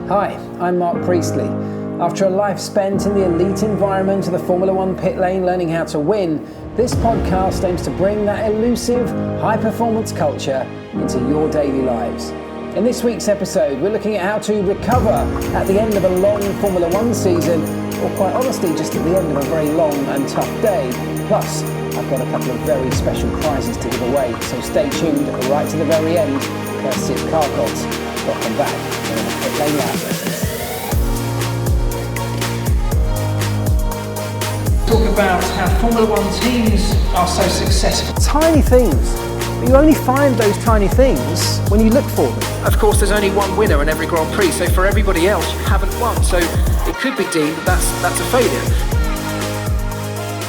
Hi, I'm Marc Priestley. After a life spent in the elite environment of the Formula One pit lane learning how to win, this podcast aims to bring that elusive, high-performance culture into your daily lives. In this week's episode, we're looking at how to recover at the end of a long Formula One season, or quite honestly, just at the end of a very long and tough day. Plus, I've got a couple of very special prizes to give away, so stay tuned right to the very end, courtesy of Car Gods. Welcome back to the Pitlane Life Lessons. Talk about how Formula One teams are so successful. Tiny things, but you only find those tiny things when you look for them. Of course, there's only one winner in every Grand Prix, so for everybody else, you haven't won. So it could be deemed that that's a failure.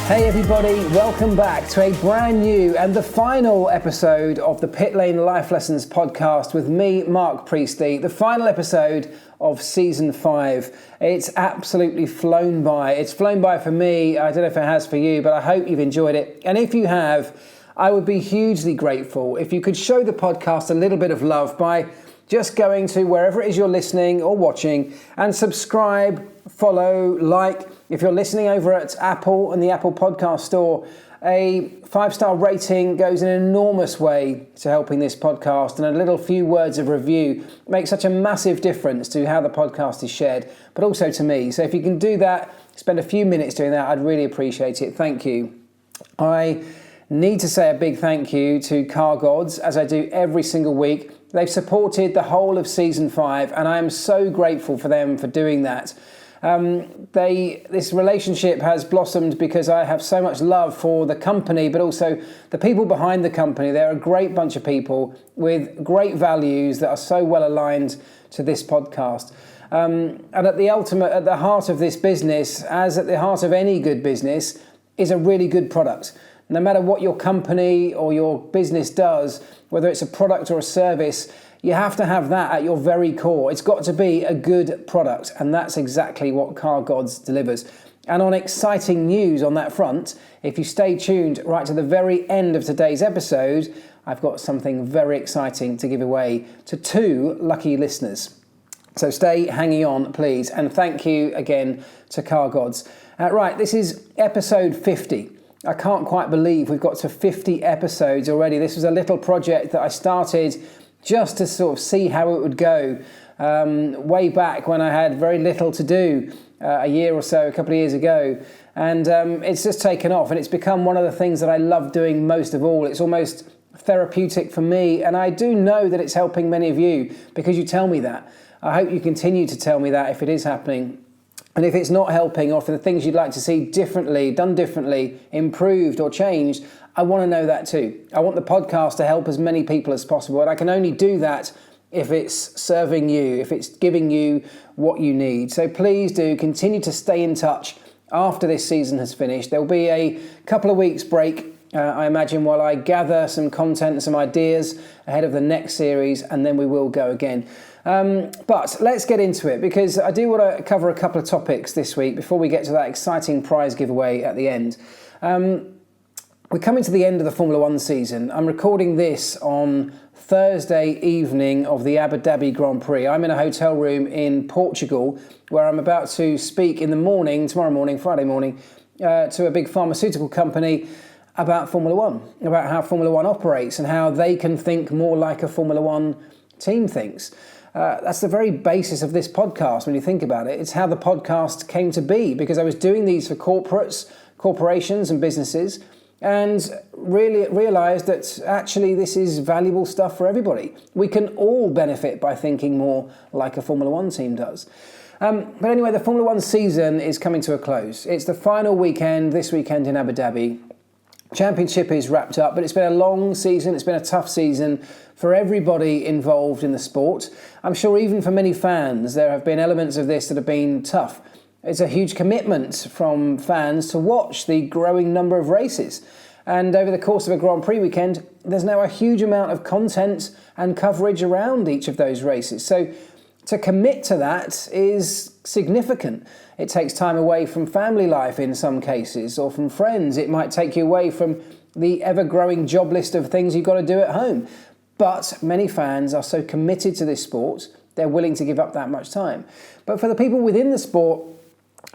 Hey everybody, welcome back to a brand new and the final episode of the Pitlane Life Lessons podcast with me, Marc Priestley, the final episode of Season 5. It's absolutely flown by. It's flown by for me. I don't know if it has for you, but I hope you've enjoyed it. And if you have, I would be hugely grateful if you could show the podcast a little bit of love by just going to wherever it is you're listening or watching and subscribe, follow, like. If you're listening over at Apple and the Apple Podcast Store, a 5-star rating goes an enormous way to helping this podcast, and a little few words of review make such a massive difference to how the podcast is shared, but also to me. So if you can do that, spend a few minutes doing that, I'd really appreciate it. Thank you. I need to say a big thank you to Car Gods, as I do every single week. They've supported the whole of Season 5, and I am so grateful for them for doing that. This relationship has blossomed because I have so much love for the company, but also the people behind the company. They're a great bunch of people with great values that are so well aligned to this podcast. And at the heart of this business, as at the heart of any good business, is a really good product. No matter what your company or your business does, whether it's a product or a service, you have to have that at your very core. It's got to be a good product, and that's exactly what Car Gods delivers. And on exciting news on that front, if you stay tuned right to the very end of today's episode, I've got something very exciting to give away to 2 lucky listeners. So stay hanging on, please, and thank you again to Car Gods. Right, this is episode 50. I can't quite believe we've got to 50 episodes already. This was a little project that I started just to sort of see how it would go way back when I had very little to do a year or so, a couple of years ago. And it's just taken off, and it's become one of the things that I love doing most of all. It's almost therapeutic for me, and I do know that it's helping many of you because you tell me that. I hope you continue to tell me that if it is happening. And if it's not helping, or for the things you'd like to see differently, done differently, improved or changed, I want to know that too. I want the podcast to help as many people as possible, and I can only do that if it's serving you, if it's giving you what you need. So please do continue to stay in touch after this season has finished. There'll be a couple of weeks break, I imagine, while I gather some content and some ideas ahead of the next series, and then we will go again. But let's get into it, because I do want to cover a couple of topics this week before we get to that exciting prize giveaway at the end. We're coming to the end of the Formula One season. I'm recording this on Thursday evening of the Abu Dhabi Grand Prix. I'm in a hotel room in Portugal where I'm about to speak in the morning, tomorrow morning, Friday morning, to a big pharmaceutical company about Formula One, about how Formula One operates and how they can think more like a Formula One team thinks. That's the very basis of this podcast when you think about it. It's how the podcast came to be, because I was doing these for corporations and businesses, and really realised that actually this is valuable stuff for everybody. We can all benefit by thinking more like a Formula One team does. But anyway, the Formula One season is coming to a close. It's the final weekend, this weekend in Abu Dhabi. Championship is wrapped up, but it's been a long season. It's been a tough season for everybody involved in the sport. I'm sure even for many fans, there have been elements of this that have been tough. It's a huge commitment from fans to watch the growing number of races. And over the course of a Grand Prix weekend, there's now a huge amount of content and coverage around each of those races. So to commit to that is significant. It takes time away from family life in some cases, or from friends. It might take you away from the ever-growing job list of things you've got to do at home. But many fans are so committed to this sport they're willing to give up that much time. But for the people within the sport,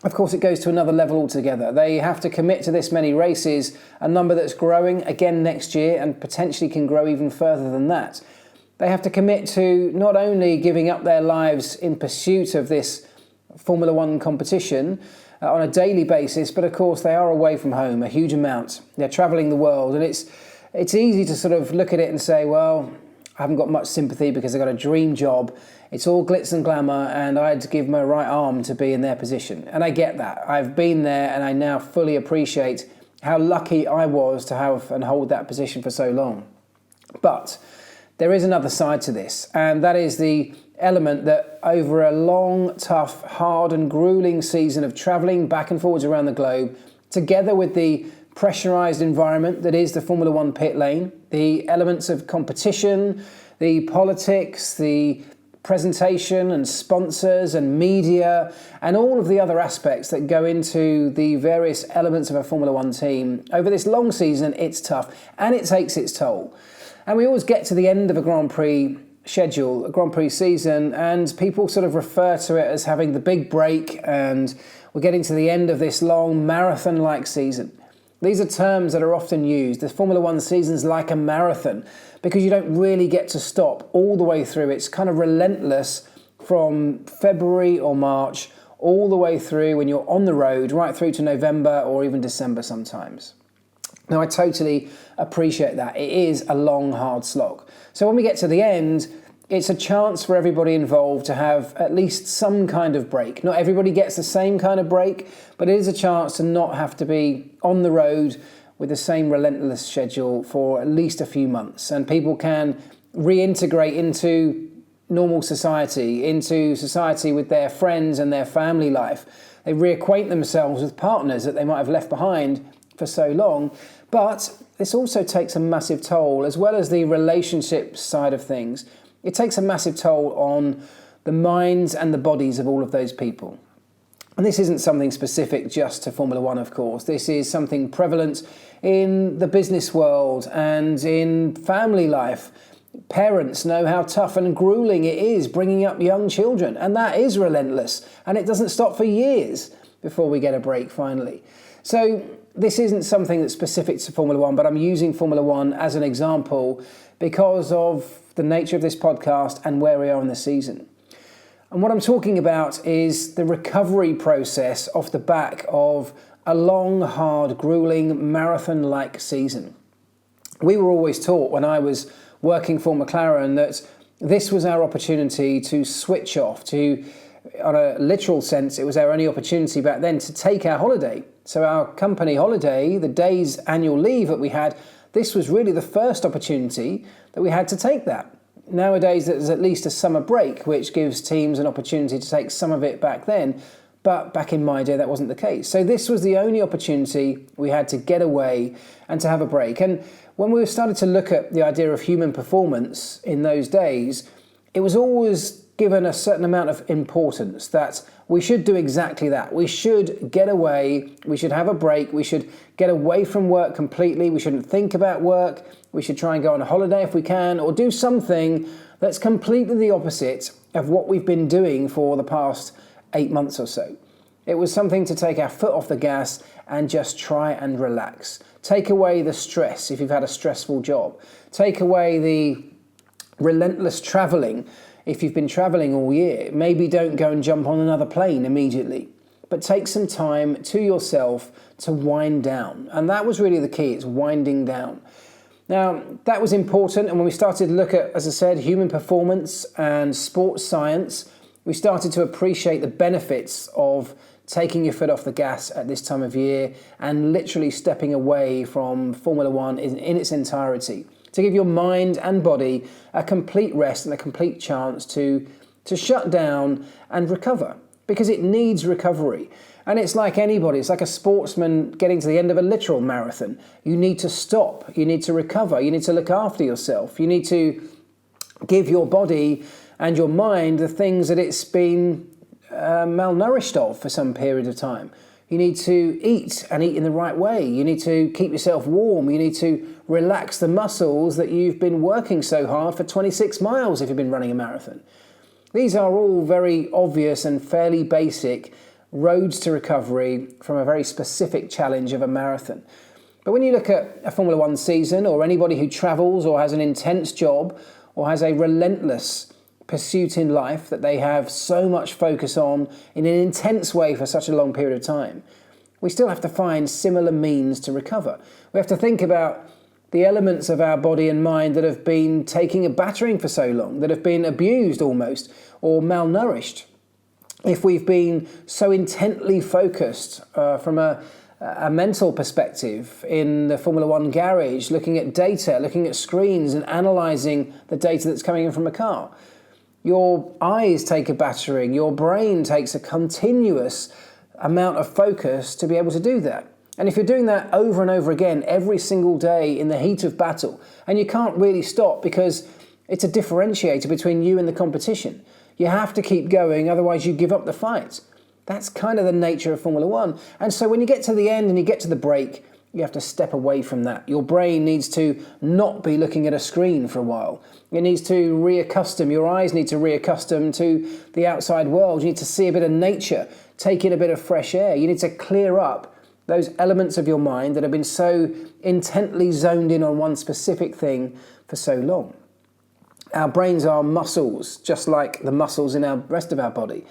of course, it goes to another level altogether. They have to commit to this many races, a number that's growing again next year and potentially can grow even further than that. They have to commit to not only giving up their lives in pursuit of this Formula One competition on a daily basis, but of course they are away from home a huge amount. They're travelling the world, and it's easy to sort of look at it and say, well, I haven't got much sympathy because I've got a dream job. It's all glitz and glamour, and I'd give my right arm to be in their position. And I get that. I've been there, and I now fully appreciate how lucky I was to have and hold that position for so long. But there is another side to this, and that is the element that over a long, tough, hard and gruelling season of travelling back and forwards around the globe, together with the pressurised environment that is the Formula One pit lane, the elements of competition, the politics, the presentation and sponsors and media, and all of the other aspects that go into the various elements of a Formula One team. Over this long season, it's tough and it takes its toll. And we always get to the end of a Grand Prix schedule, a Grand Prix season, and people sort of refer to it as having the big break, and we're getting to the end of this long marathon-like season. These are terms that are often used. The Formula One season's like a marathon because you don't really get to stop all the way through. It's kind of relentless from February or March all the way through when you're on the road, right through to November or even December sometimes. Now, I totally appreciate that. It is a long, hard slog. So when we get to the end, it's a chance for everybody involved to have at least some kind of break. Not everybody gets the same kind of break, but it is a chance to not have to be on the road with the same relentless schedule for at least a few months. And people can reintegrate into normal society, into society with their friends and their family life. They reacquaint themselves with partners that they might have left behind for so long. But this also takes a massive toll, as well as the relationship side of things. It takes a massive toll on the minds and the bodies of all of those people. And this isn't something specific just to Formula One, of course. This is something prevalent in the business world and in family life. Parents know how tough and gruelling it is bringing up young children, and that is relentless, and it doesn't stop for years before we get a break finally. So this isn't something that's specific to Formula One, but I'm using Formula One as an example because of the nature of this podcast and where we are in the season. And what I'm talking about is the recovery process off the back of a long, hard, gruelling, marathon-like season. We were always taught when I was working for McLaren that this was our opportunity to switch off, on a literal sense, it was our only opportunity back then to take our holiday. So our company holiday, the day's annual leave that we had, this was really the first opportunity that we had to take that. Nowadays, there's at least a summer break, which gives teams an opportunity to take some of it back then. But back in my day, that wasn't the case. So this was the only opportunity we had to get away and to have a break. And when we started to look at the idea of human performance in those days, it was always given a certain amount of importance that we should do exactly that. We should get away, we should have a break, we should get away from work completely, we shouldn't think about work, we should try and go on a holiday if we can, or do something that's completely the opposite of what we've been doing for the past 8 months or so. It was something to take our foot off the gas and just try and relax. Take away the stress if you've had a stressful job. Take away the relentless travelling if you've been travelling all year. Maybe don't go and jump on another plane immediately, but take some time to yourself to wind down. And that was really the key, it's winding down. Now, that was important, and when we started to look at, as I said, human performance and sports science, we started to appreciate the benefits of taking your foot off the gas at this time of year and literally stepping away from Formula One in its entirety, to give your mind and body a complete rest and a complete chance to shut down and recover, because it needs recovery. And it's like anybody, it's like a sportsman getting to the end of a literal marathon. You need to stop, you need to recover, you need to look after yourself, you need to give your body and your mind the things that it's been malnourished of for some period of time. You need to eat and eat in the right way. You need to keep yourself warm. You need to relax the muscles that you've been working so hard for 26 miles if you've been running a marathon. These are all very obvious and fairly basic roads to recovery from a very specific challenge of a marathon. But when you look at a Formula One season, or anybody who travels or has an intense job or has a relentless pursuit in life that they have so much focus on in an intense way for such a long period of time, we still have to find similar means to recover. We have to think about the elements of our body and mind that have been taking a battering for so long, that have been abused almost, or malnourished. If we've been so intently focused from a mental perspective in the Formula One garage, looking at data, looking at screens and analysing the data that's coming in from a car, your eyes take a battering, your brain takes a continuous amount of focus to be able to do that. And if you're doing that over and over again every single day in the heat of battle, and you can't really stop because it's a differentiator between you and the competition, you have to keep going, otherwise you give up the fight. That's kind of the nature of Formula One. And so when you get to the end and you get to the break, you have to step away from that. Your brain needs to not be looking at a screen for a while. It needs to reaccustom, your eyes need to reaccustom to the outside world. You need to see a bit of nature, take in a bit of fresh air. You need to clear up those elements of your mind that have been so intently zoned in on one specific thing for so long. Our brains are muscles, just like the muscles in the rest of our body.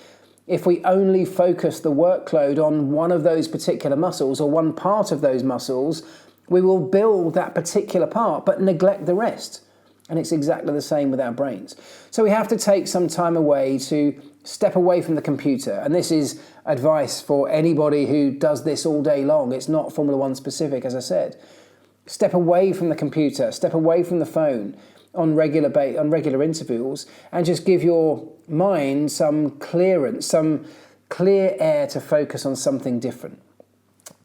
If we only focus the workload on one of those particular muscles or one part of those muscles, we will build that particular part but neglect the rest. And it's exactly the same with our brains. So we have to take some time away to step away from the computer. And this is advice for anybody who does this all day long. It's not Formula One specific, as I said. Step away from the computer, step away from the phone on regular intervals, and just give your mind some clearance, some clear air to focus on something different.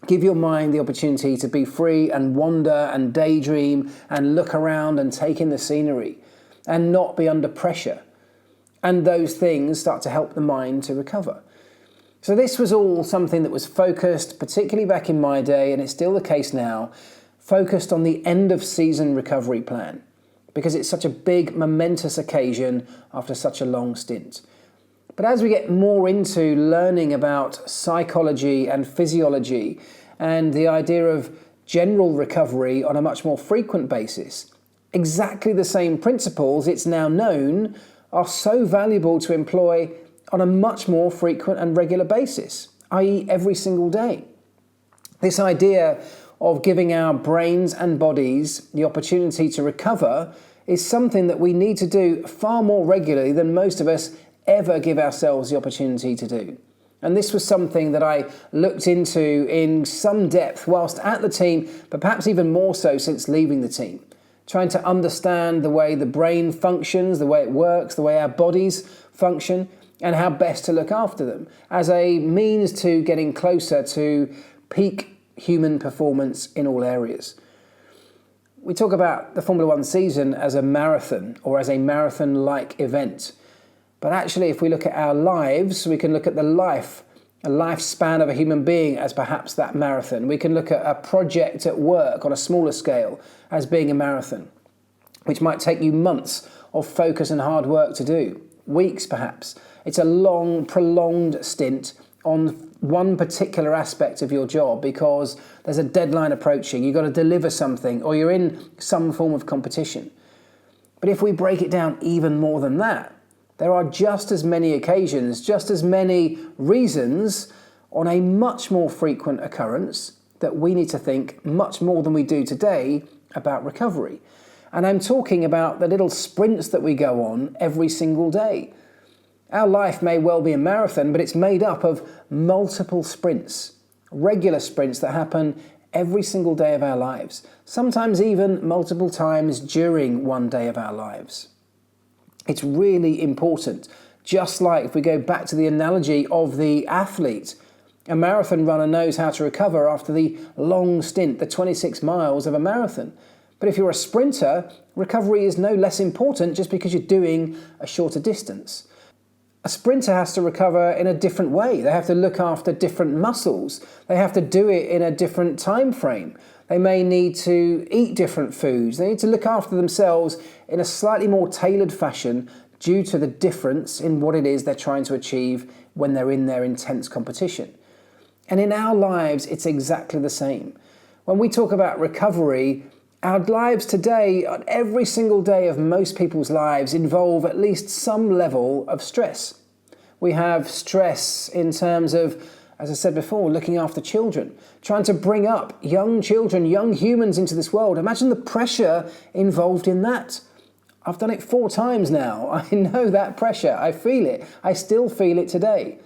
Give your mind the opportunity to be free and wander and daydream and look around and take in the scenery and not be under pressure. And those things start to help the mind to recover. So this was all something that was focused, particularly back in my day, and it's still the case now, focused on the end of season recovery plan, because it's such a big, momentous occasion after such a long stint. But as we get more into learning about psychology and physiology and the idea of general recovery on a much more frequent basis, exactly the same principles, it's now known, are so valuable to employ on a much more frequent and regular basis, i.e. every single day. This idea of giving our brains and bodies the opportunity to recover is something that we need to do far more regularly than most of us ever give ourselves the opportunity to do. And this was something that I looked into in some depth whilst at the team, but perhaps even more so since leaving the team. Trying to understand the way the brain functions, the way it works, the way our bodies function, and how best to look after them as a means to getting closer to peak human performance in all areas. We talk about the Formula One season as a marathon or as a marathon-like event. But actually, if we look at our lives, we can look at a lifespan of a human being as perhaps that marathon. We can look at a project at work on a smaller scale as being a marathon, which might take you months of focus and hard work to do, weeks perhaps. It's a long, prolonged stint on one particular aspect of your job because there's a deadline approaching, you've got to deliver something, or you're in some form of competition. But if we break it down even more than that, there are just as many occasions, just as many reasons on a much more frequent occurrence that we need to think much more than we do today about recovery. And I'm talking about the little sprints that we go on every single day. Our life may well be a marathon, but it's made up of multiple sprints, regular sprints that happen every single day of our lives, sometimes even multiple times during one day of our lives. It's really important. Just like if we go back to the analogy of the athlete, a marathon runner knows how to recover after the long stint, the 26 miles of a marathon. But if you're a sprinter, recovery is no less important just because you're doing a shorter distance. A sprinter has to recover in a different way. They have to look after different muscles. They have to do it in a different time frame. They may need to eat different foods. They need to look after themselves in a slightly more tailored fashion due to the difference in what it is they're trying to achieve when they're in their intense competition. And in our lives, it's exactly the same. When we talk about recovery, our lives today, on every single day of most people's lives, involve at least some level of stress. We have stress in terms of, as I said before, looking after children, trying to bring up young children, young humans into this world. Imagine the pressure involved in that. I've done it 4 times now. I know that pressure. I feel it. I still feel it today.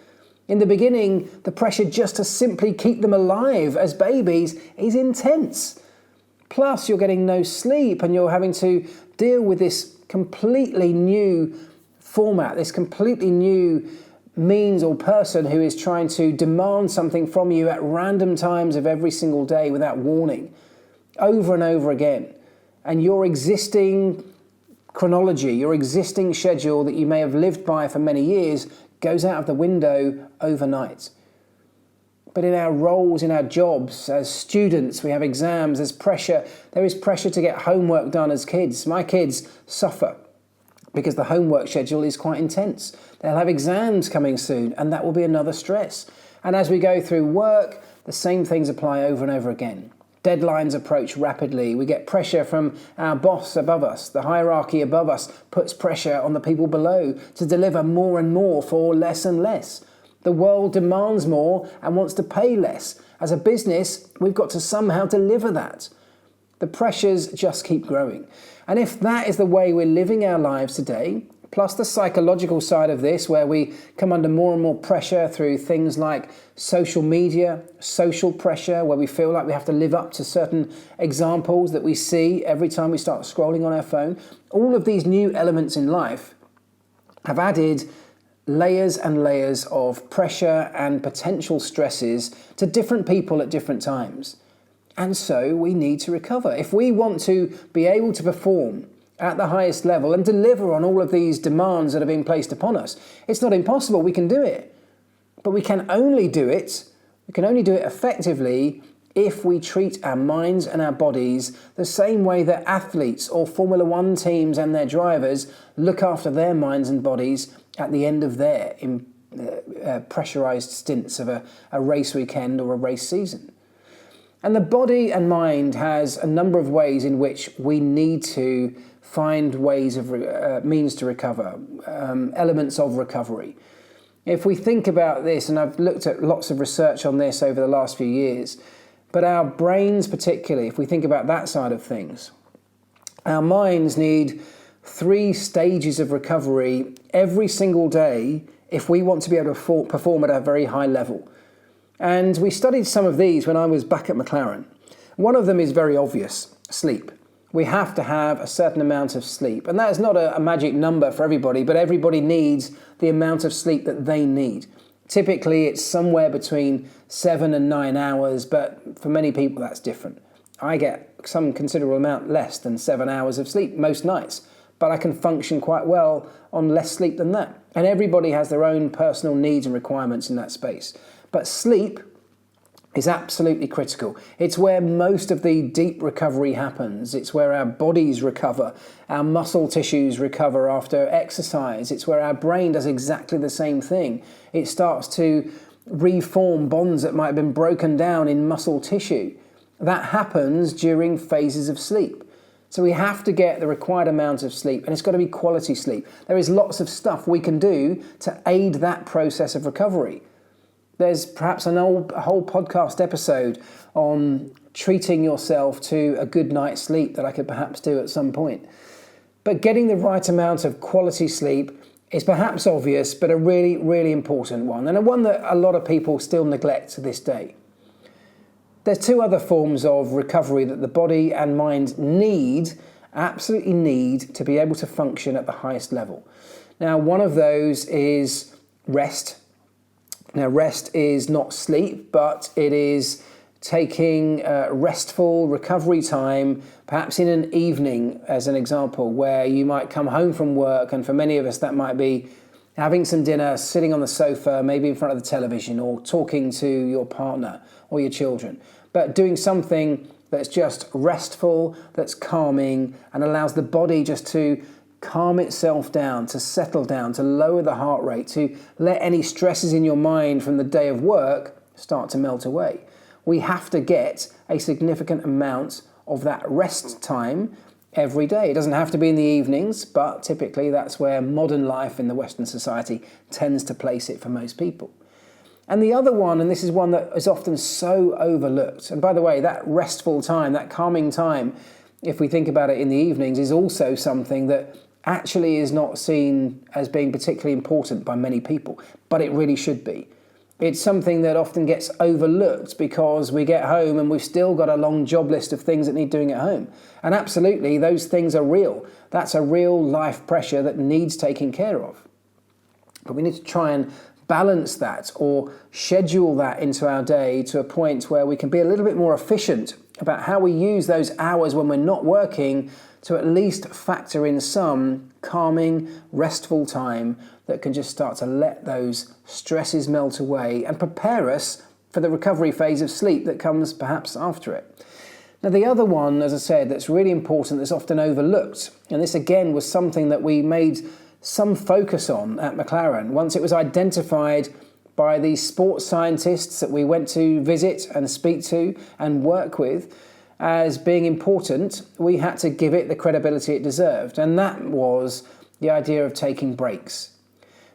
In the beginning, the pressure just to simply keep them alive as babies is intense. Plus, you're getting no sleep and you're having to deal with this completely new format, this completely new means or person who is trying to demand something from you at random times of every single day without warning, over and over again. And your existing chronology, your existing schedule that you may have lived by for many years goes out of the window overnight. But in our roles, in our jobs, as students, we have exams, there's pressure. There is pressure to get homework done as kids. My kids suffer because the homework schedule is quite intense. They'll have exams coming soon, and that will be another stress. And as we go through work, the same things apply over and over again. Deadlines approach rapidly. We get pressure from our boss above us. The hierarchy above us puts pressure on the people below to deliver more and more for less and less. The world demands more and wants to pay less. As a business, we've got to somehow deliver that. The pressures just keep growing. And if that is the way we're living our lives today, plus the psychological side of this, where we come under more and more pressure through things like social media, social pressure, where we feel like we have to live up to certain examples that we see every time we start scrolling on our phone. All of these new elements in life have added layers and layers of pressure and potential stresses to different people at different times. And so we need to recover. If we want to be able to perform at the highest level and deliver on all of these demands that are being placed upon us, it's not impossible, we can do it. But we can only do it effectively if we treat our minds and our bodies the same way that athletes or Formula One teams and their drivers look after their minds and bodies at the end of their pressurized stints of a race weekend or a race season. And the body and mind has a number of ways in which we need to find ways of means to recover, elements of recovery. If we think about this, and I've looked at lots of research on this over the last few years, but our brains particularly, if we think about that side of things, our minds need 3 stages of recovery every single day if we want to be able to perform at a very high level. And we studied some of these when I was back at McLaren. One of them is very obvious: sleep. We have to have a certain amount of sleep. And that is not a magic number for everybody, but everybody needs the amount of sleep that they need. Typically, it's somewhere between 7 and 9 hours, but for many people, that's different. I get some considerable amount less than 7 hours of sleep most nights, but I can function quite well on less sleep than that. And everybody has their own personal needs and requirements in that space. But sleep is absolutely critical. It's where most of the deep recovery happens. It's where our bodies recover, our muscle tissues recover after exercise. It's where our brain does exactly the same thing. It starts to reform bonds that might have been broken down in muscle tissue. That happens during phases of sleep. So we have to get the required amount of sleep, and it's got to be quality sleep. There is lots of stuff we can do to aid that process of recovery. There's perhaps a whole podcast episode on treating yourself to a good night's sleep that I could perhaps do at some point. But getting the right amount of quality sleep is perhaps obvious, but a really, really important one, and a one that a lot of people still neglect to this day. There's 2 other forms of recovery that the body and mind absolutely need to be able to function at the highest level. Now, one of those is rest. Now, rest is not sleep, but it is taking restful recovery time, perhaps in an evening, as an example, where you might come home from work, and for many of us that might be having some dinner, sitting on the sofa, maybe in front of the television, or talking to your partner or your children, but doing something that's just restful, that's calming, and allows the body just to calm itself down, to settle down, to lower the heart rate, to let any stresses in your mind from the day of work start to melt away. We have to get a significant amount of that rest time every day. It doesn't have to be in the evenings, but typically that's where modern life in the Western society tends to place it for most people. And the other one, and this is one that is often so overlooked, and by the way, that restful time, that calming time, if we think about it in the evenings, is also something that actually is not seen as being particularly important by many people, but it really should be. It's something that often gets overlooked because we get home and we've still got a long job list of things that need doing at home. And absolutely, those things are real. That's a real life pressure that needs taking care of. But we need to try and balance that or schedule that into our day to a point where we can be a little bit more efficient about how we use those hours when we're not working to at least factor in some calming, restful time that can just start to let those stresses melt away and prepare us for the recovery phase of sleep that comes perhaps after it. Now, the other one, as I said, that's really important, that's often overlooked, and this again was something that we made some focus on at McLaren once it was identified by the sports scientists that we went to visit and speak to and work with as being important. We had to give it the credibility it deserved, and that was the idea of taking breaks.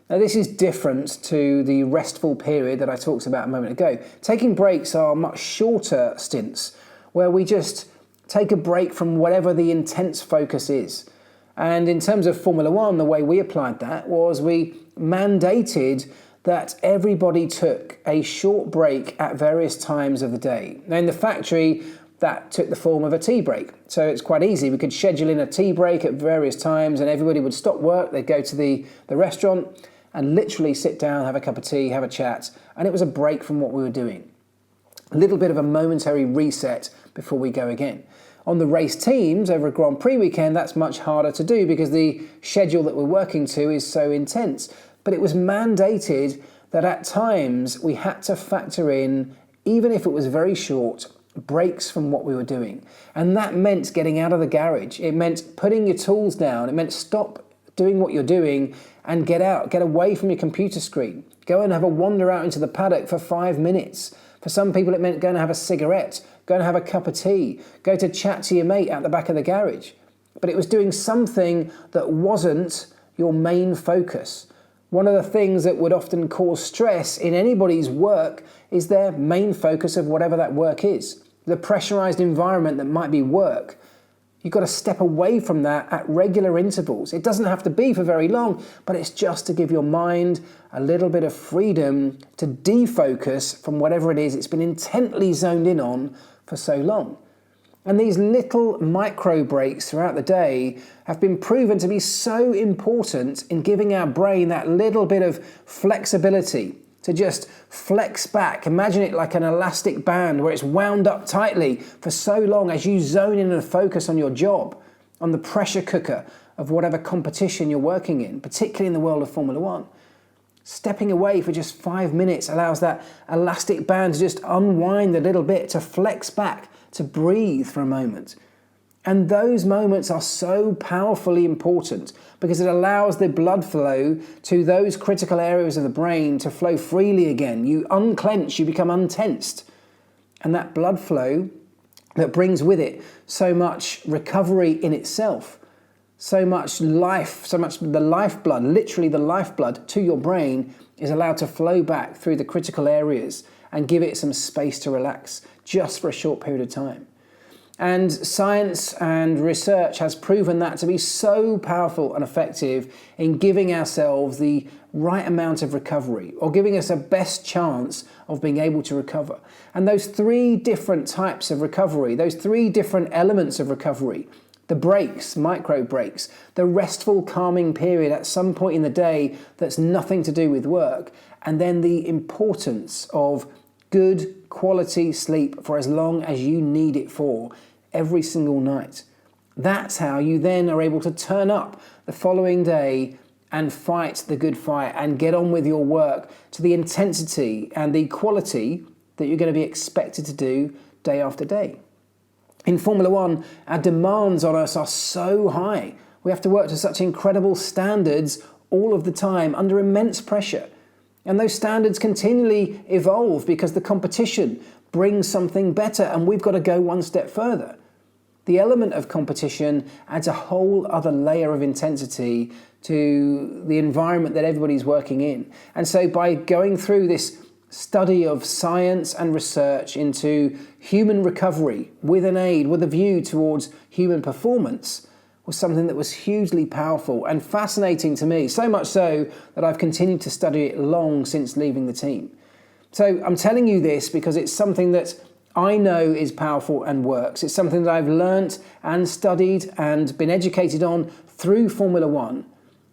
Now, this is different to the restful period that I talked about a moment ago. Taking breaks are much shorter stints where we just take a break from whatever the intense focus is. And in terms of Formula One, the way we applied that was we mandated that everybody took a short break at various times of the day. Now, in the factory, that took the form of a tea break. So it's quite easy. We could schedule in a tea break at various times and everybody would stop work, they'd go to the restaurant and literally sit down, have a cup of tea, have a chat, and it was a break from what we were doing. A little bit of a momentary reset before we go again. On the race teams over a Grand Prix weekend, that's much harder to do because the schedule that we're working to is so intense. But it was mandated that at times we had to factor in, even if it was very short, breaks from what we were doing. And that meant getting out of the garage. It meant putting your tools down. It meant stop doing what you're doing and get out, get away from your computer screen. Go and have a wander out into the paddock for 5 minutes. For some people, it meant going to have a cigarette, go and have a cup of tea, go to chat to your mate at the back of the garage. But it was doing something that wasn't your main focus. One of the things that would often cause stress in anybody's work is their main focus of whatever that work is. The pressurized environment that might be work. You've got to step away from that at regular intervals. It doesn't have to be for very long, but it's just to give your mind a little bit of freedom to defocus from whatever it is it's been intently zoned in on for so long. And these little micro breaks throughout the day have been proven to be so important in giving our brain that little bit of flexibility to just flex back. Imagine it like an elastic band where it's wound up tightly for so long as you zone in and focus on your job, on the pressure cooker of whatever competition you're working in, particularly in the world of Formula One. Stepping away for just 5 minutes allows that elastic band to just unwind a little bit, to flex back, to breathe for a moment. And those moments are so powerfully important because it allows the blood flow to those critical areas of the brain to flow freely again. You unclench, you become untensed. And that blood flow that brings with it so much recovery in itself, so much life, so much the lifeblood, literally the lifeblood to your brain is allowed to flow back through the critical areas and give it some space to relax just for a short period of time. And science and research has proven that to be so powerful and effective in giving ourselves the right amount of recovery or giving us a best chance of being able to recover. And those 3 different types of recovery, those 3 different elements of recovery, the breaks, micro breaks, the restful calming period at some point in the day that's nothing to do with work, and then the importance of good quality sleep for as long as you need it for every single night. That's how you then are able to turn up the following day and fight the good fight and get on with your work to the intensity and the quality that you're going to be expected to do day after day. In Formula One, our demands on us are so high. We have to work to such incredible standards all of the time under immense pressure. And those standards continually evolve because the competition brings something better and we've got to go one step further. The element of competition adds a whole other layer of intensity to the environment that everybody's working in. And so by going through this study of science and research into human recovery with an aid, with a view towards human performance, was something that was hugely powerful and fascinating to me, so much so that I've continued to study it long since leaving the team. So I'm telling you this because it's something that I know is powerful and works. It's something that I've learnt and studied and been educated on through Formula One,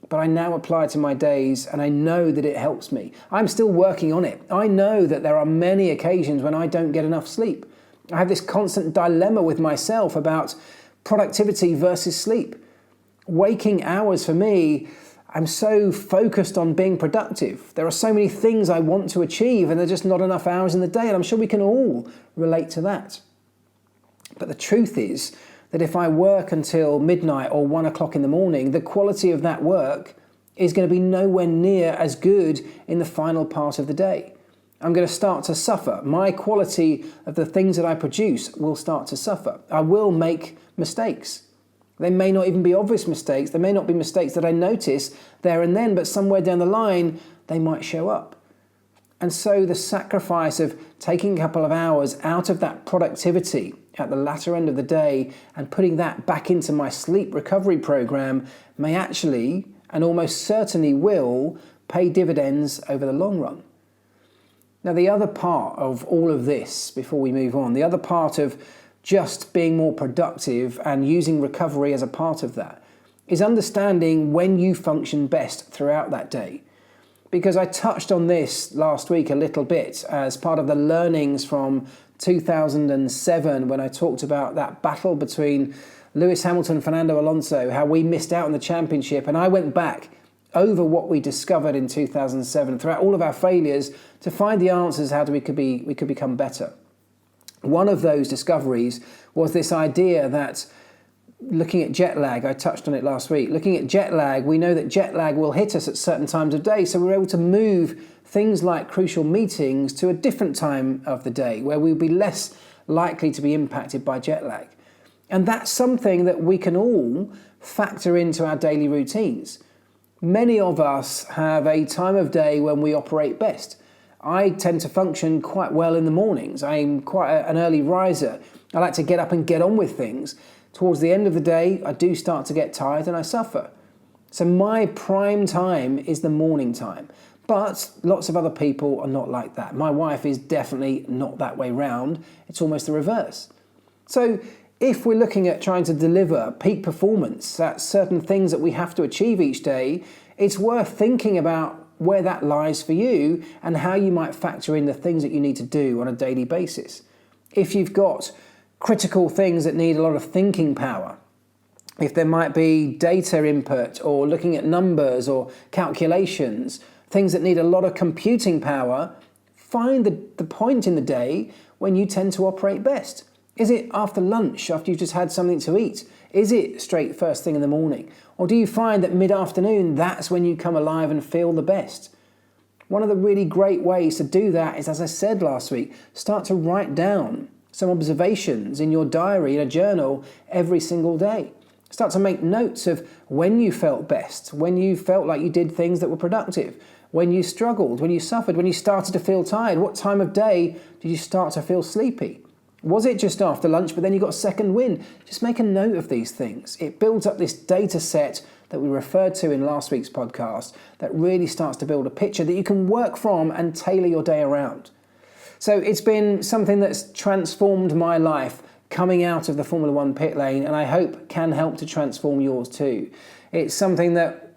but I now apply it to my days and I know that it helps me. I'm still working on it. I know that there are many occasions when I don't get enough sleep. I have this constant dilemma with myself about productivity versus sleep. Waking hours for me, I'm so focused on being productive. There are so many things I want to achieve and there are just not enough hours in the day, and I'm sure we can all relate to that. But the truth is that if I work until midnight or 1 o'clock in the morning, the quality of that work is going to be nowhere near as good in the final part of the day. I'm going to start to suffer. My quality of the things that I produce will start to suffer. I will make mistakes. They may not even be obvious mistakes. They may not be mistakes that I notice there and then, but somewhere down the line, they might show up. And so the sacrifice of taking a couple of hours out of that productivity at the latter end of the day and putting that back into my sleep recovery program may actually, and almost certainly will, pay dividends over the long run. Now, the other part of all of this, before we move on, the other part of just being more productive and using recovery as a part of that, is understanding when you function best throughout that day. Because I touched on this last week a little bit as part of the learnings from 2007 when I talked about that battle between Lewis Hamilton and Fernando Alonso, how we missed out on the championship, and I went back over what we discovered in 2007 throughout all of our failures to find the answers how we could become better. One of those discoveries was this idea that looking at jet lag, I touched on it last week, looking at jet lag, we know that jet lag will hit us at certain times of day, so we're able to move things like crucial meetings to a different time of the day where we'll be less likely to be impacted by jet lag. And that's something that we can all factor into our daily routines. Many of us have a time of day when we operate best. I tend to function quite well in the mornings. I'm quite an early riser. I like to get up and get on with things. Towards the end of the day, I do start to get tired and I suffer. So my prime time is the morning time. But lots of other people are not like that. My wife is definitely not that way round. It's almost the reverse. So if we're looking at trying to deliver peak performance at certain things that we have to achieve each day, it's worth thinking about where that lies for you and how you might factor in the things that you need to do on a daily basis. If you've got critical things that need a lot of thinking power, if there might be data input or looking at numbers or calculations, things that need a lot of computing power, find the point in the day when you tend to operate best. Is it after lunch, after you've just had something to eat? Is it straight first thing in the morning? Or do you find that mid-afternoon, that's when you come alive and feel the best? One of the really great ways to do that is, as I said last week, start to write down some observations in your diary, in a journal, every single day. Start to make notes of when you felt best, when you felt like you did things that were productive, when you struggled, when you suffered, when you started to feel tired. What time of day did you start to feel sleepy? Was it just after lunch, but then you got a second win? Just make a note of these things. It builds up this data set that we referred to in last week's podcast that really starts to build a picture that you can work from and tailor your day around. So it's been something that's transformed my life coming out of the Formula One pit lane, and I hope can help to transform yours too. It's something that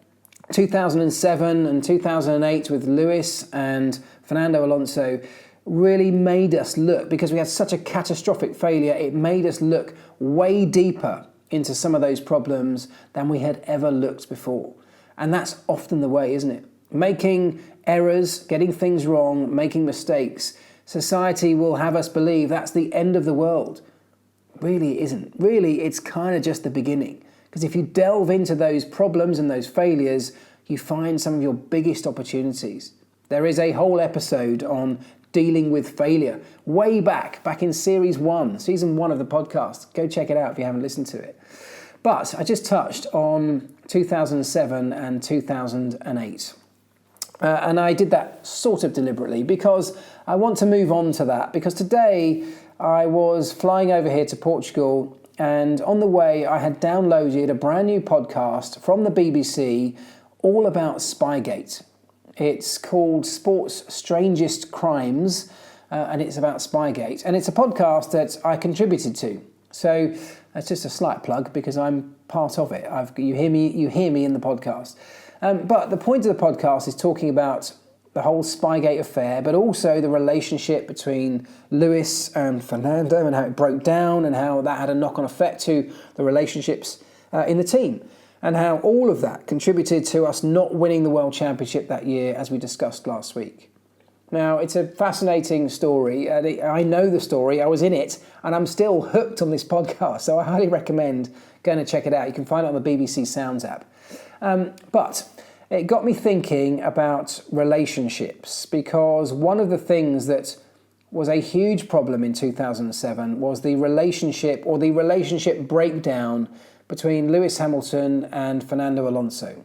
2007 and 2008 with Lewis and Fernando Alonso really made us look, because we had such a catastrophic failure, it made us look way deeper into some of those problems than we had ever looked before. And that's often the way, isn't it? Making errors, getting things wrong, making mistakes. Society will have us believe that's the end of the world. Really it isn't. Really, it's kind of just the beginning. Because if you delve into those problems and those failures, you find some of your biggest opportunities. There is a whole episode on dealing with failure, way back in season 1 of the podcast. Go check it out if you haven't listened to it. But I just touched on 2007 and 2008. And I did that sort of deliberately because I want to move on to that. Because today I was flying over here to Portugal, and on the way I had downloaded a brand new podcast from the BBC all about Spygate. It's called Sport's Strangest Crimes, and it's about Spygate. And it's a podcast that I contributed to. So that's just a slight plug because I'm part of it. You hear me in the podcast. But the point of the podcast is talking about the whole Spygate affair, but also the relationship between Lewis and Fernando and how it broke down and how that had a knock-on effect to the relationships in the team, and how all of that contributed to us not winning the World Championship that year, as we discussed last week. Now, it's a fascinating story. I know the story. I was in it, and I'm still hooked on this podcast, so I highly recommend going to check it out. You can find it on the BBC Sounds app. But it got me thinking about relationships, because one of the things that was a huge problem in 2007 was the relationship breakdown between Lewis Hamilton and Fernando Alonso,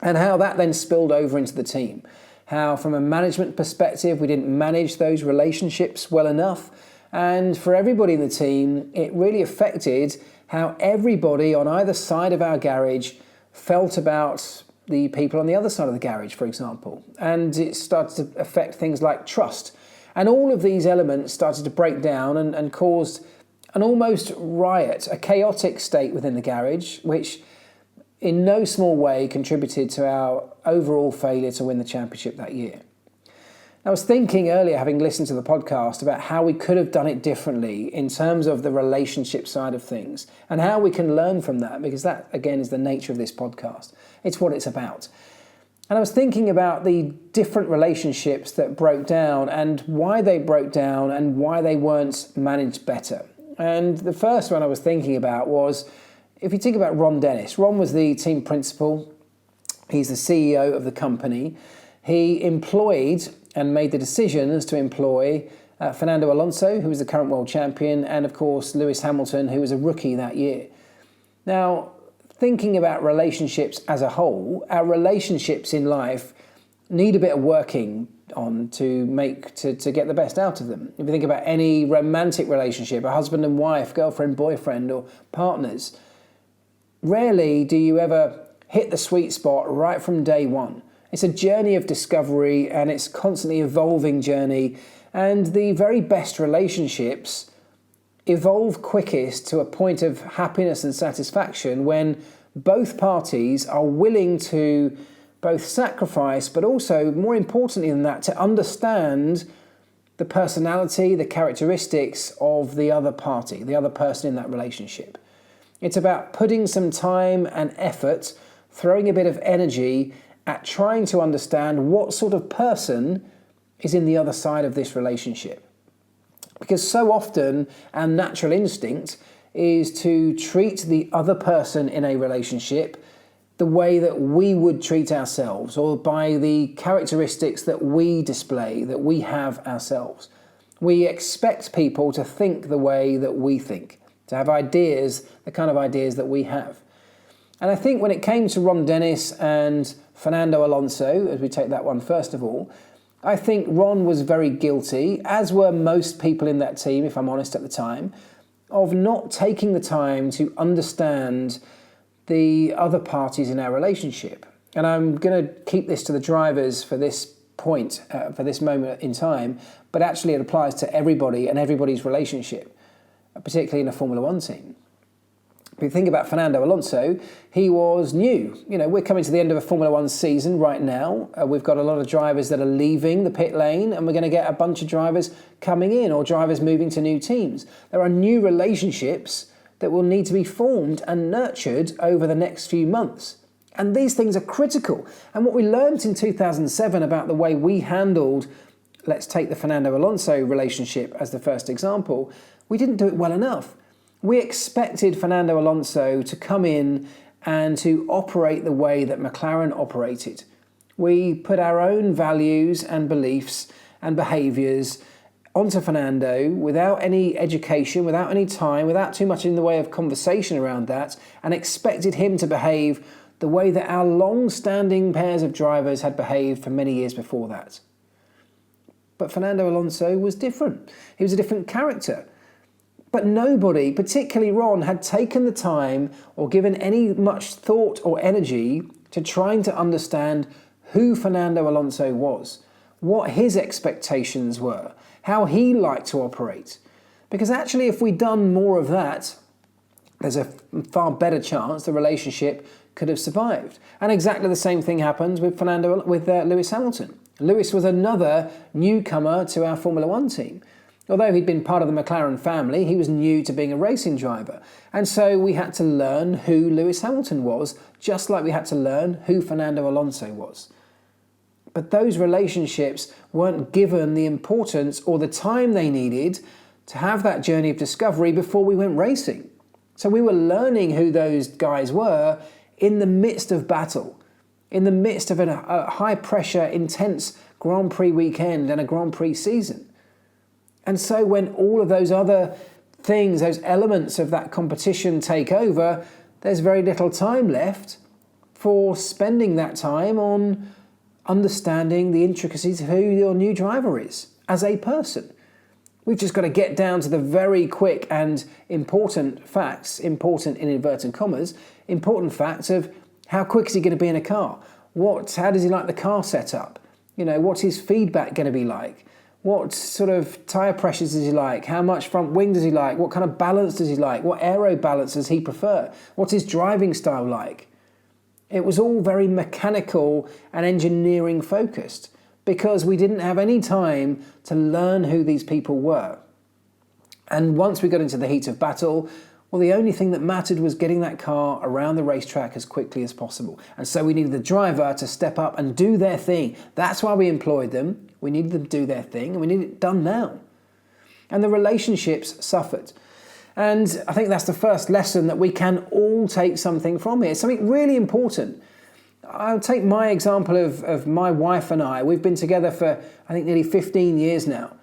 and how that then spilled over into the team. How from a management perspective we didn't manage those relationships well enough, and for everybody in the team it really affected how everybody on either side of our garage felt about the people on the other side of the garage, for example. And it started to affect things like trust. And all of these elements started to break down and caused an almost riot, a chaotic state within the garage, which in no small way contributed to our overall failure to win the championship that year. I was thinking earlier, having listened to the podcast, about how we could have done it differently in terms of the relationship side of things and how we can learn from that, because that, again, is the nature of this podcast. It's what it's about. And I was thinking about the different relationships that broke down and why they broke down and why they weren't managed better. And the first one I was thinking about was, if you think about Ron Dennis. Ron was the team principal. He's the CEO of the company. He employed and made the decisions to employ Fernando Alonso, who is the current world champion, and of course Lewis Hamilton, who was a rookie that year. Now, thinking about relationships as a whole, our relationships in life need a bit of working on to get the best out of them. If you think about any romantic relationship, a husband and wife, girlfriend, boyfriend, or partners, rarely do you ever hit the sweet spot right from day one. It's a journey of discovery, and it's a constantly evolving journey. And the very best relationships evolve quickest to a point of happiness and satisfaction when both parties are willing to both sacrifice, but also, more importantly than that, to understand the personality, the characteristics of the other party, the other person in that relationship. It's about putting some time and effort, throwing a bit of energy at trying to understand what sort of person is in the other side of this relationship. Because so often our natural instinct is to treat the other person in a relationship the way that we would treat ourselves, or by the characteristics that we display, that we have ourselves. We expect people to think the way that we think, to have ideas, the kind of ideas that we have. And I think when it came to Ron Dennis and Fernando Alonso, as we take that one first of all, I think Ron was very guilty, as were most people in that team, if I'm honest at the time, of not taking the time to understand the other parties in our relationship. And I'm going to keep this to the drivers for this point, for this moment in time, but actually it applies to everybody and everybody's relationship, particularly in a Formula One team. If you think about Fernando Alonso, he was new. You know, we're coming to the end of a Formula One season right now. We've got a lot of drivers that are leaving the pit lane, and we're going to get a bunch of drivers coming in, or drivers moving to new teams. There are new relationships that will need to be formed and nurtured over the next few months. And these things are critical. And what we learned in 2007 about the way we handled, let's take the Fernando Alonso relationship as the first example, we didn't do it well enough. We expected Fernando Alonso to come in and to operate the way that McLaren operated. We put our own values and beliefs and behaviours onto Fernando without any education, without any time, without too much in the way of conversation around that, and expected him to behave the way that our long-standing pairs of drivers had behaved for many years before that. But Fernando Alonso was different. He was a different character. But nobody, particularly Ron, had taken the time or given any much thought or energy to trying to understand who Fernando Alonso was, what his expectations were, how he liked to operate. Because actually, if we'd done more of that, there's a far better chance the relationship could have survived. And exactly the same thing happens with Lewis Hamilton. Lewis was another newcomer to our Formula One team. Although he'd been part of the McLaren family, he was new to being a racing driver. And so we had to learn who Lewis Hamilton was, just like we had to learn who Fernando Alonso was. But those relationships weren't given the importance or the time they needed to have that journey of discovery before we went racing. So we were learning who those guys were in the midst of battle, in the midst of a high-pressure, intense Grand Prix weekend and a Grand Prix season. And so when all of those other things, those elements of that competition take over, there's very little time left for spending that time on understanding the intricacies of who your new driver is as a person. We've just got to get down to the very quick and important facts, important in inverted commas, important facts of how quick is he going to be in a car? How does he like the car setup? What's his feedback going to be like? What sort of tyre pressures does he like? How much front wing does he like? What kind of balance does he like? What aero balance does he prefer? What's his driving style like? It was all very mechanical and engineering focused because we didn't have any time to learn who these people were. And once we got into the heat of battle, well, the only thing that mattered was getting that car around the racetrack as quickly as possible. And so we needed the driver to step up and do their thing. That's why we employed them. We needed them to do their thing, and we needed it done now. And the relationships suffered. And I think that's the first lesson that we can all take something from here. It's something really important. I'll take my example of my wife and I. We've been together for, I think, nearly 15 years now.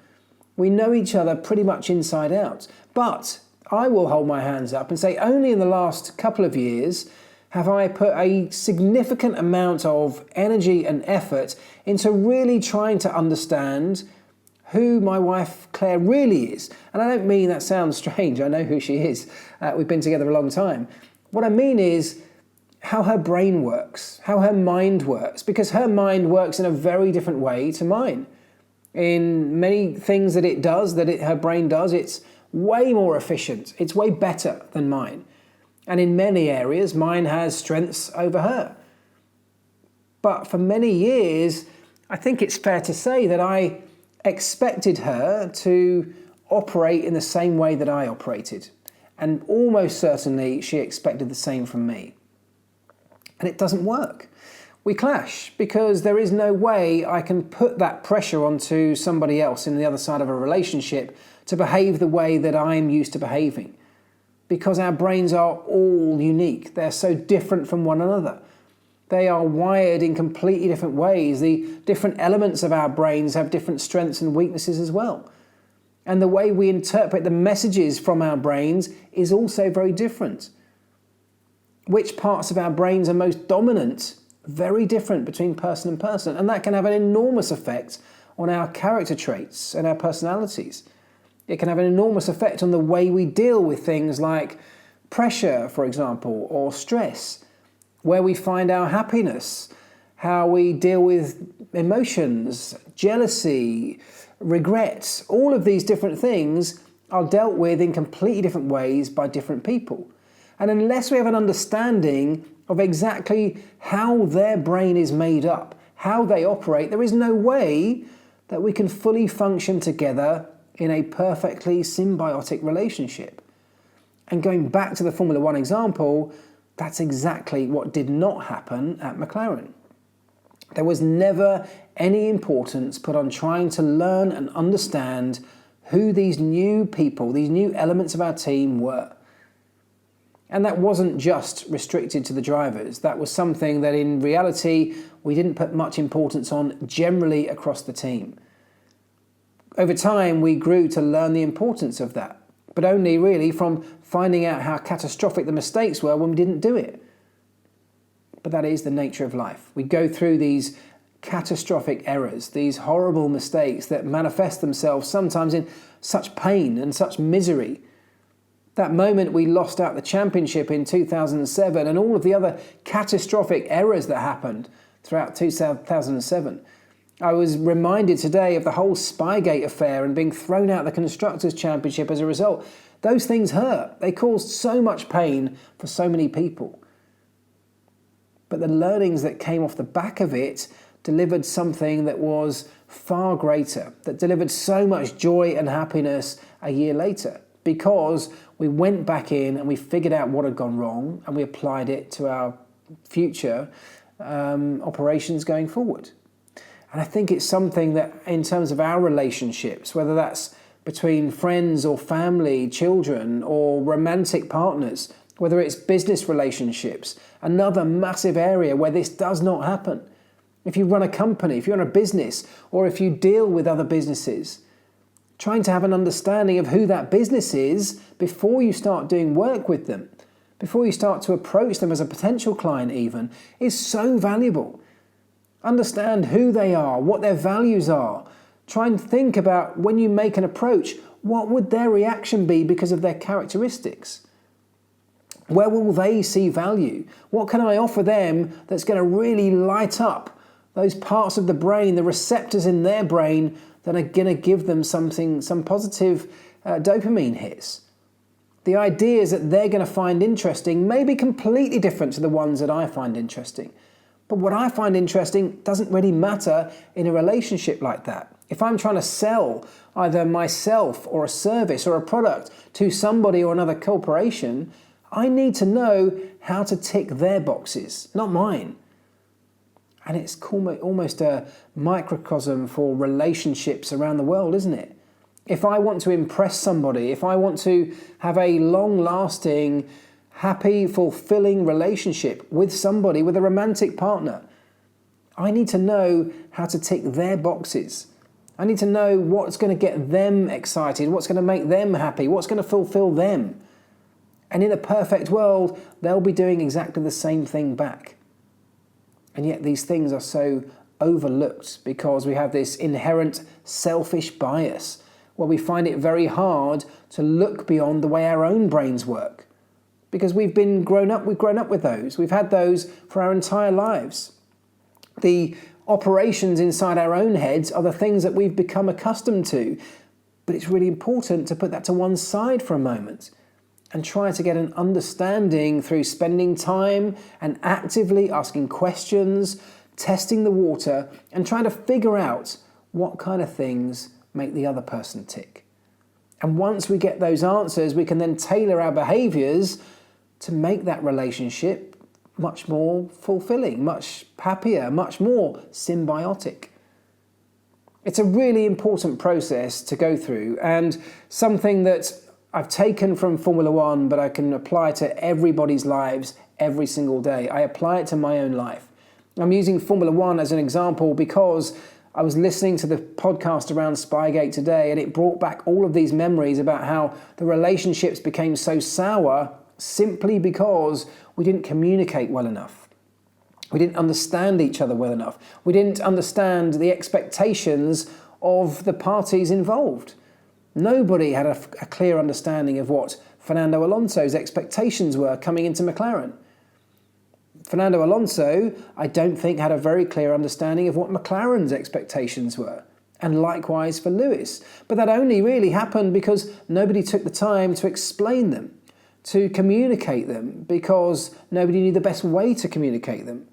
We know each other pretty much inside out. But I will hold my hands up and say only in the last couple of years have I put a significant amount of energy and effort into really trying to understand who my wife Claire really is. And I don't mean that sounds strange. I know who she is. We've been together a long time. What I mean is how her brain works, how her mind works, because her mind works in a very different way to mine. In many things that it does, her brain does, it's way more efficient. It's way better than mine. And in many areas, mine has strengths over her. But for many years, I think it's fair to say that I expected her to operate in the same way that I operated. And almost certainly she expected the same from me. And it doesn't work. We clash because there is no way I can put that pressure onto somebody else in the other side of a relationship to behave the way that I'm used to behaving. Because our brains are all unique. They're so different from one another. They are wired in completely different ways. The different elements of our brains have different strengths and weaknesses as well. And the way we interpret the messages from our brains is also very different. Which parts of our brains are most dominant? Very different between person and person. And that can have an enormous effect on our character traits and our personalities. It can have an enormous effect on the way we deal with things like pressure, for example, or stress, where we find our happiness, how we deal with emotions, jealousy, regret. All of these different things are dealt with in completely different ways by different people. And unless we have an understanding of exactly how their brain is made up, how they operate, there is no way that we can fully function together in a perfectly symbiotic relationship. And going back to the Formula One example, that's exactly what did not happen at McLaren. There was never any importance put on trying to learn and understand who these new people, these new elements of our team were. And that wasn't just restricted to the drivers. That was something that in reality we didn't put much importance on generally across the team. Over time we grew to learn the importance of that, but only really from finding out how catastrophic the mistakes were when we didn't do it. But that is the nature of life. We go through these catastrophic errors, these horrible mistakes that manifest themselves sometimes in such pain and such misery. That moment we lost out the championship in 2007 and all of the other catastrophic errors that happened throughout 2007. I was reminded today of the whole Spygate affair and being thrown out of the Constructors' Championship as a result. Those things hurt. They caused so much pain for so many people. But the learnings that came off the back of it delivered something that was far greater, that delivered so much joy and happiness a year later, because we went back in and we figured out what had gone wrong and we applied it to our future operations going forward. And I think it's something that in terms of our relationships, whether that's between friends or family, children or romantic partners, whether it's business relationships, another massive area where this does not happen. If you run a company, if you run a business, or if you deal with other businesses, trying to have an understanding of who that business is before you start doing work with them, before you start to approach them as a potential client even, is so valuable. Understand who they are, what their values are. Try and think about when you make an approach, what would their reaction be because of their characteristics? Where will they see value? What can I offer them that's going to really light up those parts of the brain, the receptors in their brain that are going to give them some positive dopamine hits? The ideas that they're going to find interesting may be completely different to the ones that I find interesting. But what I find interesting doesn't really matter in a relationship like that. If I'm trying to sell either myself or a service or a product to somebody or another corporation, I need to know how to tick their boxes, not mine. And it's almost a microcosm for relationships around the world, isn't it? If I want to impress somebody, if I want to have a long-lasting, happy, fulfilling relationship with somebody, with a romantic partner, I need to know how to tick their boxes. I need to know what's going to get them excited, what's going to make them happy, what's going to fulfill them. And in a perfect world, they'll be doing exactly the same thing back. And yet these things are so overlooked because we have this inherent selfish bias where we find it very hard to look beyond the way our own brains work. Because we've grown up with those. We've had those for our entire lives. The operations inside our own heads are the things that we've become accustomed to. But it's really important to put that to one side for a moment and try to get an understanding through spending time and actively asking questions, testing the water, and trying to figure out what kind of things make the other person tick. And once we get those answers, we can then tailor our behaviors to make that relationship much more fulfilling, much happier, much more symbiotic. It's a really important process to go through, and something that I've taken from Formula One, but I can apply to everybody's lives every single day. I apply it to my own life. I'm using Formula One as an example because I was listening to the podcast around Spygate today, and it brought back all of these memories about how the relationships became so sour simply because we didn't communicate well enough. We didn't understand each other well enough. We didn't understand the expectations of the parties involved. Nobody had a clear understanding of what Fernando Alonso's expectations were coming into McLaren. Fernando Alonso, I don't think, had a very clear understanding of what McLaren's expectations were, and likewise for Lewis. But that only really happened because nobody took the time to explain them, to communicate them, because nobody knew the best way to communicate them,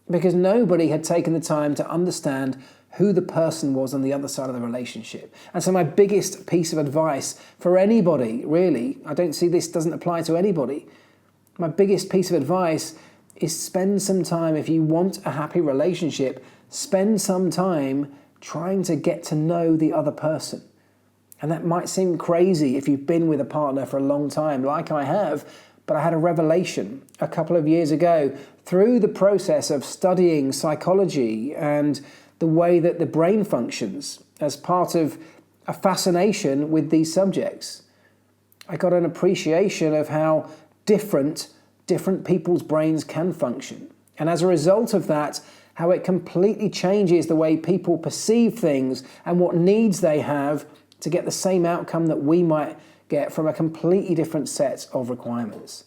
because nobody had taken the time to understand who the person was on the other side of the relationship. And so my biggest piece of advice for anybody, really, I don't see this doesn't apply to anybody. My biggest piece of advice is spend some time, if you want a happy relationship, spend some time trying to get to know the other person. And that might seem crazy if you've been with a partner for a long time, like I have, but I had a revelation a couple of years ago through the process of studying psychology and the way that the brain functions as part of a fascination with these subjects. I got an appreciation of how different people's brains can function. And as a result of that, how it completely changes the way people perceive things and what needs they have to get the same outcome that we might get from a completely different set of requirements.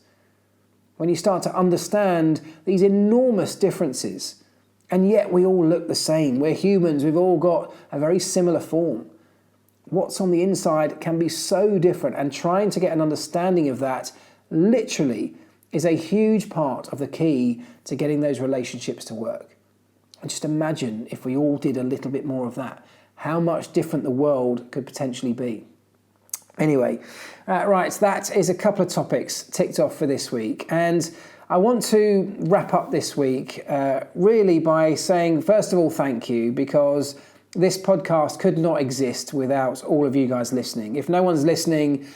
When you start to understand these enormous differences, and yet we all look the same. We're humans, we've all got a very similar form. What's on the inside can be so different, and trying to get an understanding of that literally is a huge part of the key to getting those relationships to work. And just imagine if we all did a little bit more of that, how much different the world could potentially be. Anyway, right, that is a couple of topics ticked off for this week. And I want to wrap up this week really by saying, first of all, thank you, because this podcast could not exist without all of you guys listening. If no one's listening,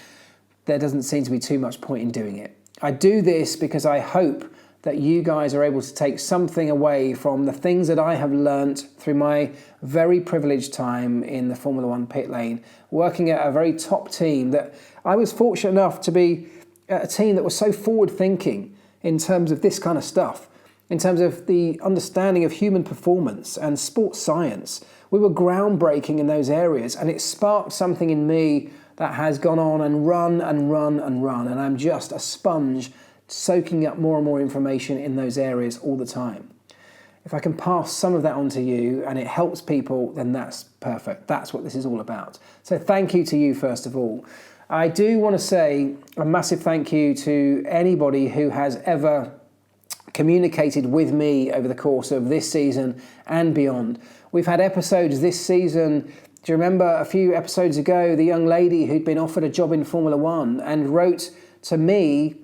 there doesn't seem to be too much point in doing it. I do this because I hope that you guys are able to take something away from the things that I have learnt through my very privileged time in the Formula One pit lane, working at a very top team that I was fortunate enough to be at a team that was so forward thinking in terms of this kind of stuff, in terms of the understanding of human performance and sports science. We were groundbreaking in those areas, and it sparked something in me that has gone on and run, and I'm just a sponge soaking up more and more information in those areas all the time. If I can pass some of that on to you and it helps people, then that's perfect. That's what this is all about. So thank you to you, first of all. I do want to say a massive thank you to anybody who has ever communicated with me over the course of this season and beyond. We've had episodes this season. Do you remember a few episodes ago, the young lady who'd been offered a job in Formula One and wrote to me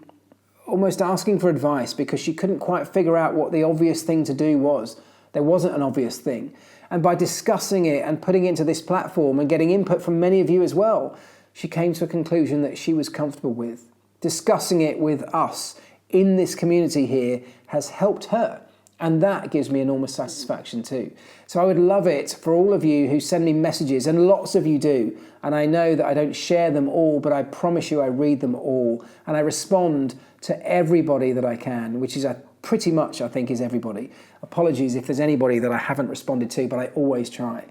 almost asking for advice because she couldn't quite figure out what the obvious thing to do was. There wasn't an obvious thing. And by discussing it and putting it into this platform and getting input from many of you as well, she came to a conclusion that she was comfortable with. Discussing it with us in this community here has helped her. And that gives me enormous satisfaction too. So I would love it for all of you who send me messages, and lots of you do. And I know that I don't share them all, but I promise you I read them all. And I respond to everybody that I can, which is pretty much, I think, is everybody. Apologies if there's anybody that I haven't responded to, but I always try.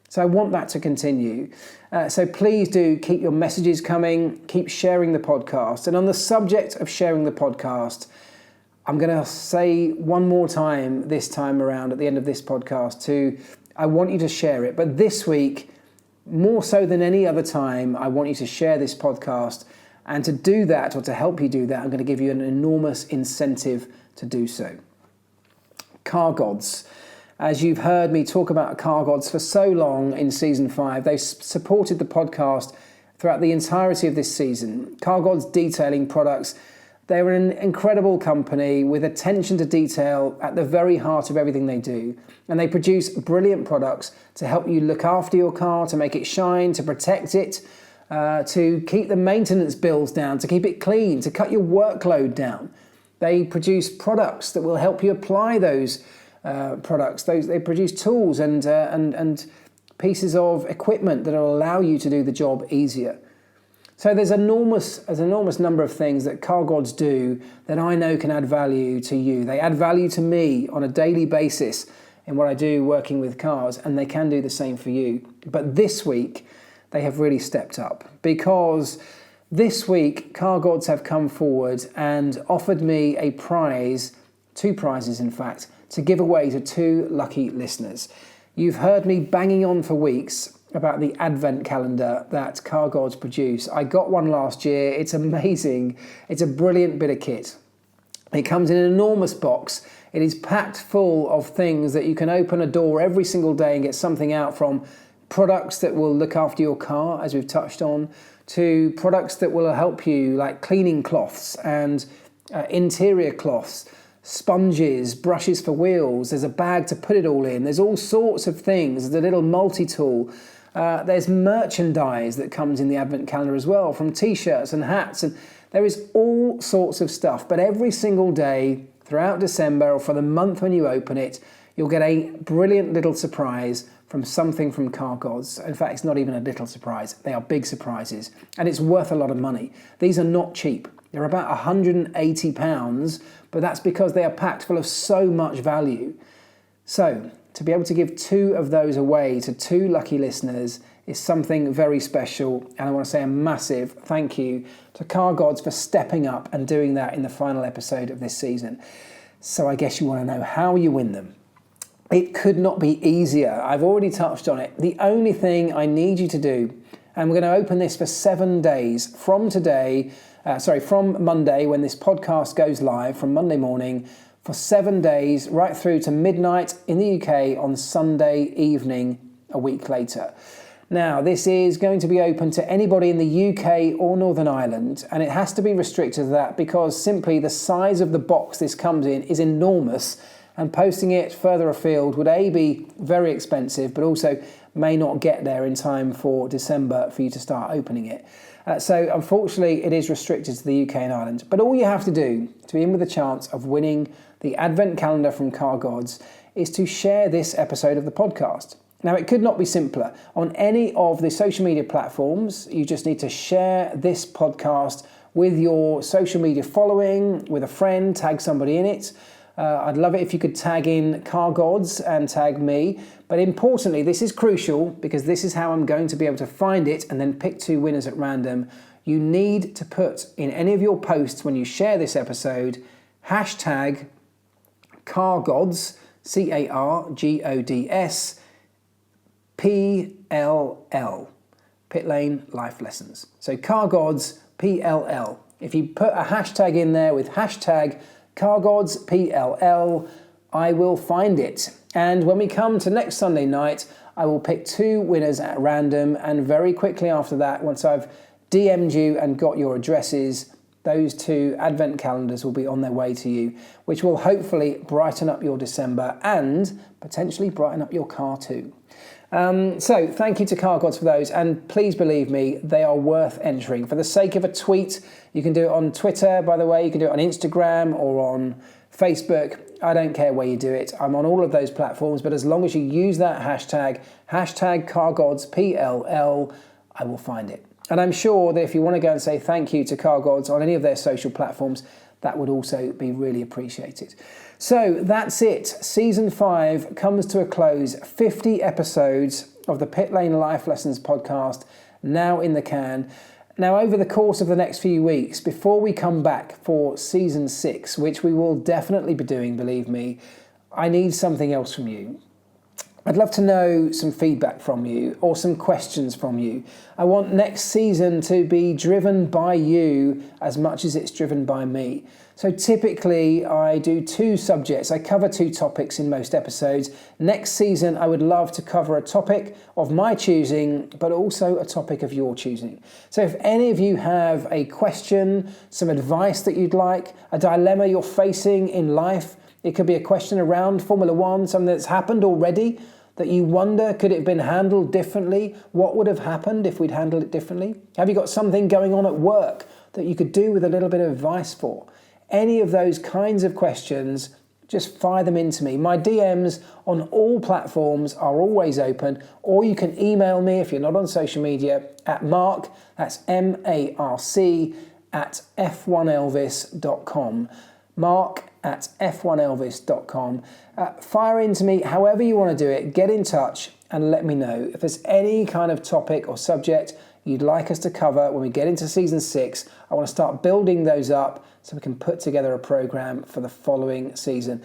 So I want that to continue. So please do keep your messages coming, keep sharing the podcast. And on the subject of sharing the podcast, I'm going to say one more time this time around at the end of this podcast I want you to share it. But this week, more so than any other time, I want you to share this podcast. And to do that, or to help you do that, I'm going to give you an enormous incentive to do so. Car gods. As you've heard me talk about car gods for so long in season 5, they've supported the podcast throughout the entirety of this season. Car gods detailing products. They're an incredible company with attention to detail at the very heart of everything they do. And they produce brilliant products to help you look after your car, to make it shine, to protect it, to keep the maintenance bills down, to keep it clean, to cut your workload down. They produce products that will help you apply those products. They produce tools and pieces of equipment that will allow you to do the job easier. So there's an enormous number of things that car gods do that I know can add value to you. They add value to me on a daily basis in what I do working with cars, and they can do the same for you. But this week, they have really stepped up, because this week, car gods have come forward and offered me a prize, 2 prizes in fact, to give away to 2 lucky listeners. You've heard me banging on for weeks about the advent calendar that car gods produce. I got one last year. It's amazing. It's a brilliant bit of kit. It comes in an enormous box. It is packed full of things that you can open a door every single day and get something out from. Products that will look after your car, as we've touched on, to products that will help you, like cleaning cloths and interior cloths, sponges, brushes for wheels. There's a bag to put it all in. There's all sorts of things. There's a little multi-tool. There's merchandise that comes in the advent calendar as well, from t-shirts and hats. And There is all sorts of stuff, but every single day throughout December or for the month when you open it, you'll get a brilliant little surprise from something from Car Gods. In fact, it's not even a little surprise. They are big surprises, and it's worth a lot of money. These are not cheap. They're about £180, but that's because they are packed full of so much value. So, to be able to give 2 of those away to 2 lucky listeners is something very special, and I want to say a massive thank you to Car Gods for stepping up and doing that in the final episode of this season. So I guess you want to know how you win them. It could not be easier. I've already touched on it. The only thing I need you to do, and we're going to open this for 7 days from from Monday when this podcast goes live, from Monday morning, for 7 days, right through to midnight in the UK on Sunday evening a week later. Now, this is going to be open to anybody in the UK or Northern Ireland, and it has to be restricted to that because simply the size of the box this comes in is enormous, and posting it further afield would A, be very expensive, but also may not get there in time for December for you to start opening it. So unfortunately, it is restricted to the UK and Ireland. But all you have to do to be in with a chance of winning the Advent Calendar from Car Gods is to share this episode of the podcast. Now, it could not be simpler. On any of the social media platforms, you just need to share this podcast with your social media following, with a friend, tag somebody in it. I'd love it if you could tag in Car Gods and tag me. But importantly, this is crucial because this is how I'm going to be able to find it and then pick 2 winners at random. You need to put in any of your posts when you share this episode, hashtag Car Gods, CARGODS, PLL, Pitlane Life Lessons. So Car Gods, PLL. If you put a hashtag in there with hashtag Car Gods, PLL, I will find it. And when we come to next Sunday night, I will pick 2 winners at random, and very quickly after that, once I've DM'd you and got your addresses, those 2 advent calendars will be on their way to you, which will hopefully brighten up your December and potentially brighten up your car too. So thank you to Car Gods for those, and please believe me, they are worth entering. For the sake of a tweet, you can do it on Twitter, by the way, you can do it on Instagram or on Facebook. I don't care where you do it. I'm on all of those platforms, but as long as you use that hashtag Car Gods PLL, I will find it. And I'm sure that if you want to go and say thank you to Car Gods on any of their social platforms, that would also be really appreciated. So that's it. Season 5 comes to a close. 50 episodes of the Pitlane Life Lessons podcast now in the can. Now, over the course of the next few weeks, before we come back for Season 6, which we will definitely be doing, believe me, I need something else from you. I'd love to know some feedback from you or some questions from you. I want next season to be driven by you as much as it's driven by me. So typically I do 2 subjects. I cover 2 topics in most episodes. Next season I would love to cover a topic of my choosing, but also a topic of your choosing. So if any of you have a question, some advice that you'd like, a dilemma you're facing in life, it could be a question around Formula One, something that's happened already that you wonder, could it have been handled differently? What would have happened if we'd handled it differently? Have you got something going on at work that you could do with a little bit of advice for? Any of those kinds of questions, just fire them into me. My DMs on all platforms are always open, or you can email me if you're not on social media at Marc, that's MARC, at f1elvis.com. Marc at f1elvis.com. Fire into me however you want to do it. Get in touch and let me know. If there's any kind of topic or subject you'd like us to cover when we get into Season 6, I want to start building those up so we can put together a program for the following season.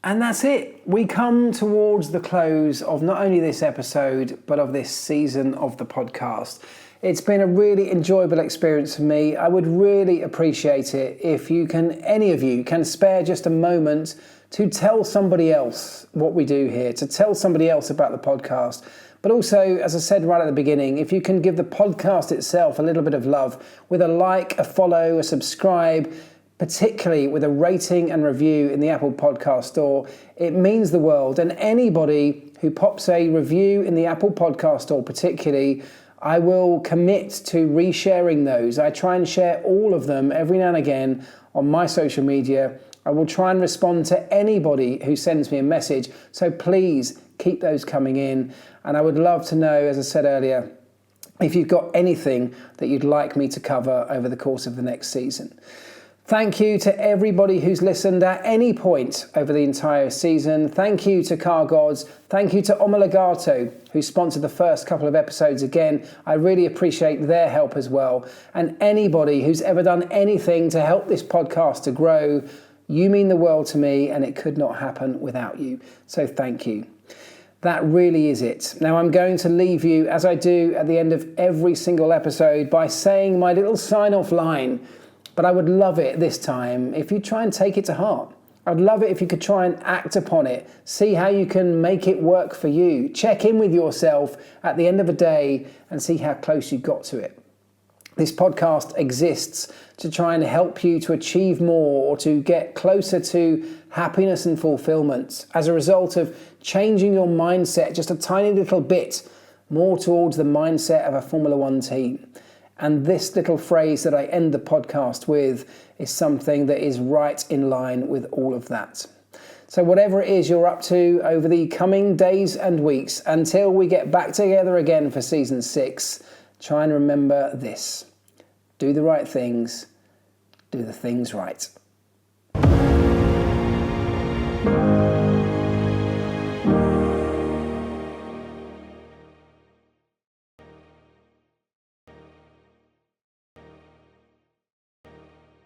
And that's it. We come towards the close of not only this episode, but of this season of the podcast. It's been a really enjoyable experience for me. I would really appreciate it if any of you can spare just a moment to tell somebody else what we do here, to tell somebody else about the podcast. But also, as I said right at the beginning, if you can give the podcast itself a little bit of love with a like, a follow, a subscribe, particularly with a rating and review in the Apple Podcast Store, it means the world. And anybody who pops a review in the Apple Podcast Store particularly, I will commit to resharing those. I try and share all of them every now and again on my social media. I will try and respond to anybody who sends me a message. So please keep those coming in. And I would love to know, as I said earlier, if you've got anything that you'd like me to cover over the course of the next season. Thank you to everybody who's listened at any point over the entire season. Thank you to Car Gods. Thank you to Omologato, who sponsored the first couple of episodes again. I really appreciate their help as well. And anybody who's ever done anything to help this podcast to grow, you mean the world to me, and it could not happen without you. So thank you. That really is it. Now I'm going to leave you, as I do at the end of every single episode, by saying my little sign-off line. But I would love it this time if you try and take it to heart. I'd love it if you could try and act upon it. See how you can make it work for you. Check in with yourself at the end of the day and see how close you got to it. This podcast exists to try and help you to achieve more or to get closer to happiness and fulfillment as a result of changing your mindset just a tiny little bit more towards the mindset of a Formula One team. And this little phrase that I end the podcast with is something that is right in line with all of that. So whatever it is you're up to over the coming days and weeks, until we get back together again for season 6, try and remember this. Do the right things, do the things right.